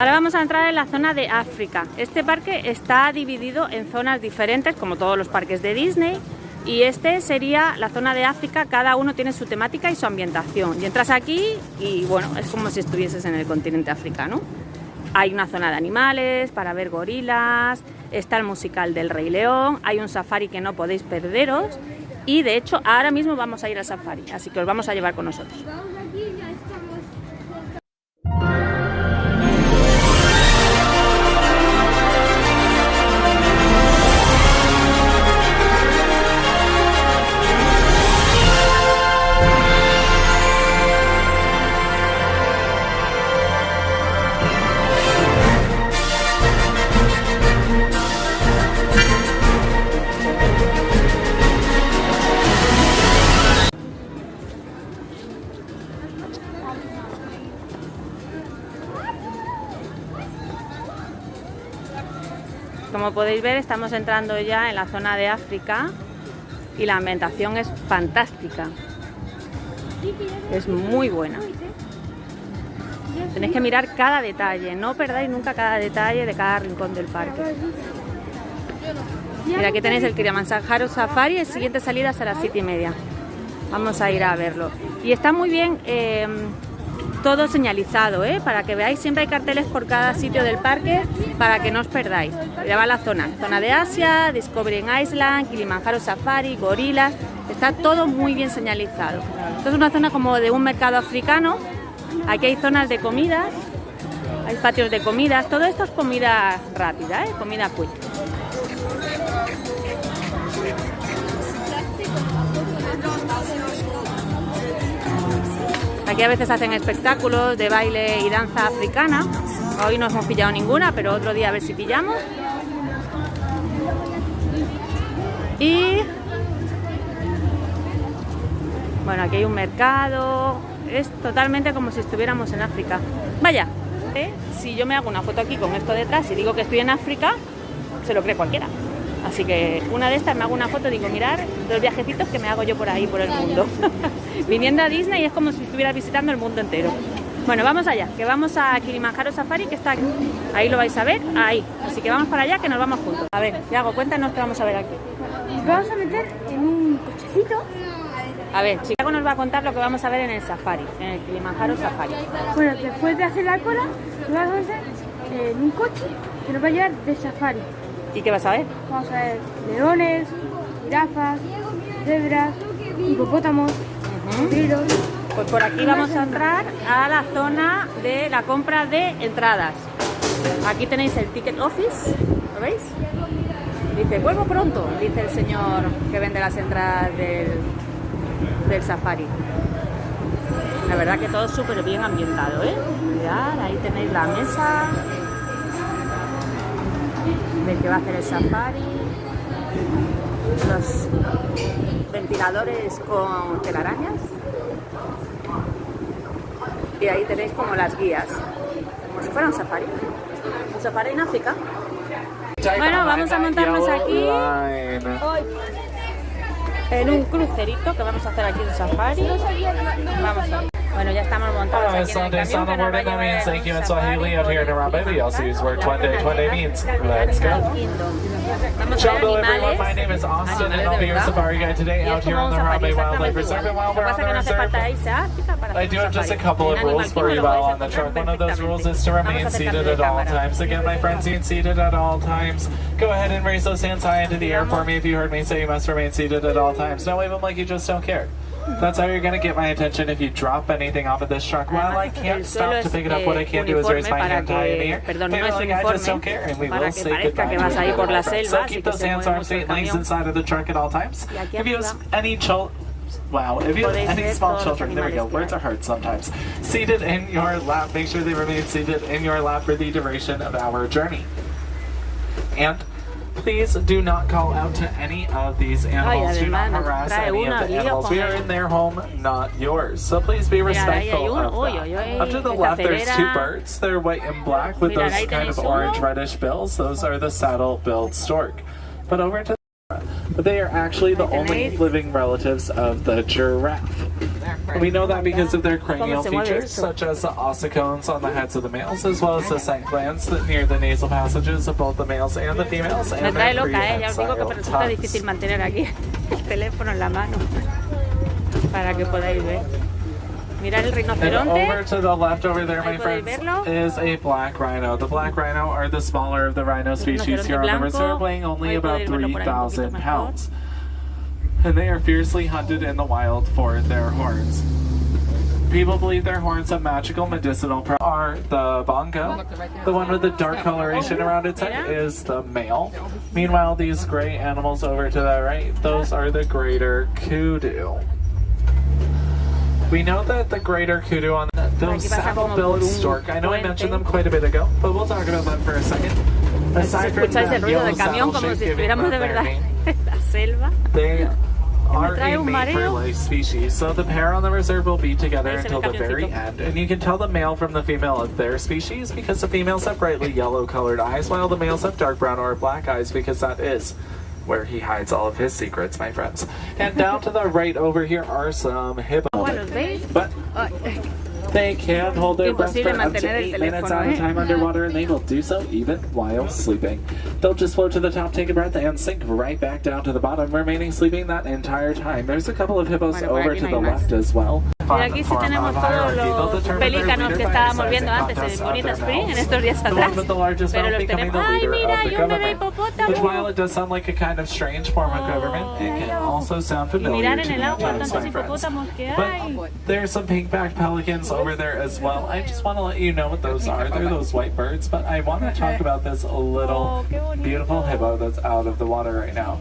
Ahora vamos a entrar en la zona de África. Este parque está dividido en zonas diferentes, como todos los parques de Disney, y este sería la zona de África. Cada uno tiene su temática y su ambientación. Y entras aquí y bueno, es como si estuvieses en el continente africano. Hay una zona de animales para ver gorilas, está el musical del Rey León, hay un safari que no podéis perderos y de hecho ahora mismo vamos a ir al safari, así que os vamos a llevar con nosotros. Como podéis ver, estamos entrando ya en la zona de África y la ambientación es fantástica, es muy buena. Tenéis que mirar cada detalle, no perdáis nunca cada detalle de cada rincón del parque. Mira, aquí tenéis el Kilimanjaro Safari, el siguiente salida será a las 7:30. Vamos a ir a verlo. Y está muy bien todo señalizado, para que veáis, siempre hay carteles por cada sitio del parque para que no os perdáis. Ya va la zona de Asia, Discovery Island, Kilimanjaro Safari, gorilas, está todo muy bien señalizado. Esto es una zona como de un mercado africano, aquí hay zonas de comidas, hay patios de comidas, todo esto es comida rápida, comida quick. Aquí a veces hacen espectáculos de baile y danza africana. Hoy no hemos pillado ninguna, pero otro día a ver si pillamos. Y bueno, aquí hay un mercado. Es totalmente como si estuviéramos en África. Vaya, si yo me hago una foto aquí con esto detrás y digo que estoy en África, se lo cree cualquiera. Así que una de estas me hago una foto y digo, mirar los viajecitos que me hago yo por ahí, por el mundo. Viniendo a Disney es como si estuvieras visitando el mundo entero. Bueno, vamos allá, que vamos a Kilimanjaro Safari, que está aquí. Ahí lo vais a ver, ahí. Así que vamos para allá, que nos vamos juntos. A ver, Yago, cuéntanos qué vamos a ver aquí. Nos vamos a meter en un cochecito. A ver, Chicago nos va a contar lo que vamos a ver en el safari, en el Kilimanjaro Safari. Bueno, después de hacer la cola, nos vamos a meter en un coche que nos va a llevar de safari. ¿Y qué vas a ver? Vamos a ver leones, jirafas, cebras, hipopótamos, tigres. Pues por aquí vamos a entrar a la zona de la compra de entradas. Aquí tenéis el ticket office, ¿lo veis? Dice, vuelvo pronto, dice el señor que vende las entradas del safari. La verdad que todo súper bien ambientado, Mirad, ahí tenéis la mesa del que va a hacer el safari, los ventiladores con telarañas y ahí tenéis como las guías, como si fuera un safari en África. Bueno, vamos a montarnos aquí hoy en un crucerito que vamos a hacer aquí en safari. Vamos a ver. Bueno, ya estamos montados aquí en el camión que nos va a llevar al safari. Vamos a ver animales, ¿verdad? Y es como un safari exactamente igual. Lo que pasa es que no hace falta irse a África para hacer un safari. En Animal Kingdom lo podéis encontrar perfectamente. Vamos a acercarnos de cámara. Again, my friends, being seated at all times. Go ahead and raise those hands high into the air for me if you heard me say you must remain seated at all times. Don't wave them like you just don't care. That's how you're going to get my attention if you drop anything off of this truck. While I can't stop to pick it up, what I can do is raise my hand high in the air. Perdón, no es uniforme, para que parezca que vas ahí por la selva, así que se mueve mucho el camión. Inside of the truck at all times. Y aquí if you arriba, have any if you have any small children, there we go, words are hard sometimes, seated in your lap, make sure they remain seated in your lap for the duration of our journey. And please do not call out to any of these animals. Do not harass any of the animals. We are in their home, not yours. So please be respectful of that. Up to the left, there's two birds. They're white and black with those kind of orange-reddish bills. Those are the saddle-billed stork. But over to the right, but they are actually the only living relatives of the giraffe. We know that because of their cranial features, such as the ossicones on the heads of the males, as well as the scent glands that near the nasal passages of both the males and the females, Me and trae their loca, ya os digo que prehensile resulta difícil tongues. mantener aquí el teléfono en la mano para que podáis ver. Mirad el And rinoceronte. over to the left over there, my Ahí podéis friends, verlo. is a black rhino. The black rhino are the smaller of the rhino species here on the reserve, weighing only Ahí about podéis verlo por ahí un poquito 3,000 mejor. pounds. And they are fiercely hunted in the wild for their horns. People believe their horns have magical medicinal properties. Are the bongo, the one with the dark coloration around its head, is the male. Meanwhile, these gray animals over to the right, those are the greater kudu. We know that the greater kudu on those saddle-billed stork, I know I mentioned them quite a bit ago, but we'll talk about them for a second. Aside from Escucháis el that ruido yellow del camión saddle como shape si giving estuviéramos them de their verdad name, en la selva. they are trae a un mate for mareo. life species, so the pair on the reserve will be together Ahí se ve until el the very camioncito. end. And you can tell the male from the female of their species because the females have brightly yellow colored eyes, while the males have dark brown or black eyes, because that is where he hides all of his secrets, my friends. And down to the right over here are some hippos. Bueno, ¿los veis? But they can hold their breath for Imposible up to mantener el 8 minutes teléfono, at a ¿eh? time underwater, and they will do so even while sleeping. They'll just float to the top, take a breath, and sink right back down to the bottom, remaining sleeping that entire time. There's a couple of hippos Bueno, por over aquí to no the hay más. left as well. Y aquí sí tenemos todos los pelícanos que estábamos viendo antes en Bonita Spring, en estos días The atrás. one with the largest Pero mouth los becoming tenemos. the ¡Ay, leader mira! of the ¡Y un bebé government. Which, while hipopótamo! it does sound like a kind of strange form of government, it can also sound Y familiar mirar to en me el at agua times, tantos my friends. hipopótamos que hay. But there's some pink-backed pelicans over there as well. I just want to let you know what those are. They're those white birds, but I want to talk about this little beautiful hippo that's out of the water right now.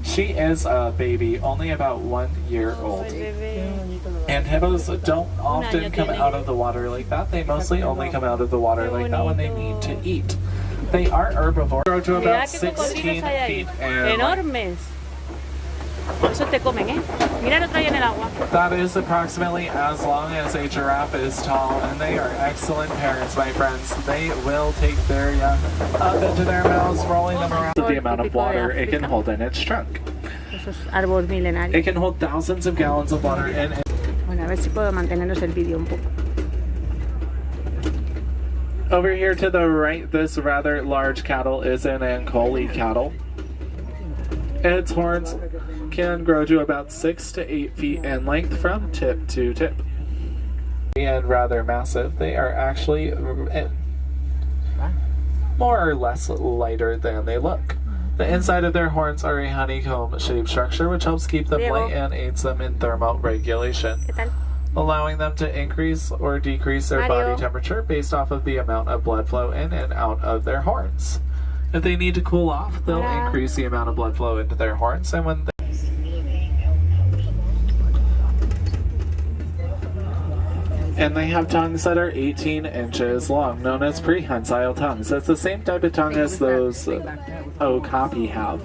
She is a baby, only about 1 year old. And hippos don't often come out of the water like that. They mostly only come out of the water like that when they need to eat. They are herbivores, grow to Mirad about qué 16 cocodrilos hay ahí. feet in length. Enormes. Por eso te comen, ¿eh? Mirad otro ahí en el agua. That is approximately as long as a giraffe is tall, and they are excellent parents, my friends. They will take their young up into their mouths, rolling them around. The amount of water it can hold in its trunk. Esos árboles milenarios. It can hold thousands of gallons of water in it. Bueno, a ver si puedo manteneros el vídeo un poco. Over here to the right, this rather large cattle is an Ankole cattle. Its horns can grow to about 6 to 8 feet in length from tip to tip. And rather massive, they are actually more or less lighter than they look. The inside of their horns are a honeycomb-shaped structure which helps keep them light and aids them in thermoregulation, ¿Qué tal? allowing them to increase or decrease their body temperature based off of the amount of blood flow in and out of their horns. If they need to cool off, they'll increase the amount of blood flow into their horns, and when they have tongues that are 18 inches long, known as prehensile tongues. That's the same type of tongue as those okapi have.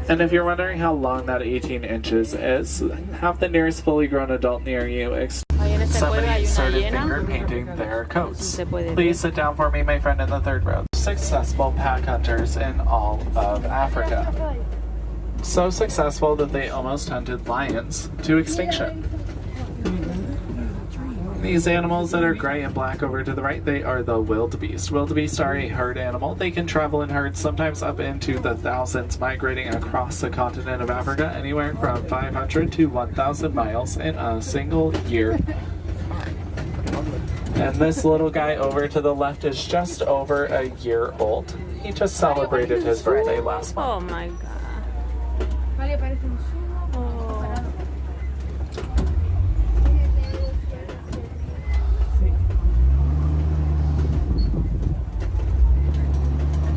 And if you're wondering how long that 18 inches is, have the nearest fully grown adult near you Ahí en esta cueva somebody hay una started hiena. finger painting their coats. Se puede ver. Please sit down for me, my friend in the third row. Successful pack hunters in all of Africa. So successful that they almost hunted lions to extinction. These animals that are gray and black over to the right, they are the wildebeest. Wildebeest are a herd animal. They can travel in herds, sometimes up into the thousands, migrating across the continent of Africa, anywhere from 500 to 1,000 miles in a single year. And this little guy over to the left is just over a year old. He just celebrated his birthday last month. Oh my god.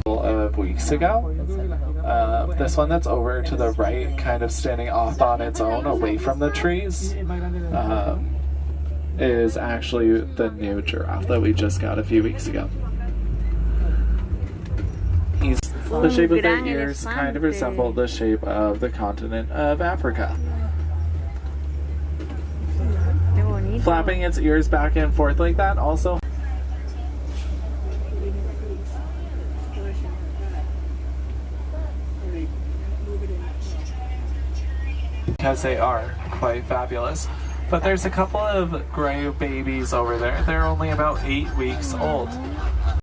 Of weeks ago. This one that's over to the right, kind of standing off on its own away from the trees, is actually the new giraffe that we just got a few weeks ago. The shape of their ears kind of resemble the shape of the continent of Africa. Flapping its ears back and forth like that also because they are quite fabulous. But there's a couple of gray babies over there. They're only about 8 weeks old.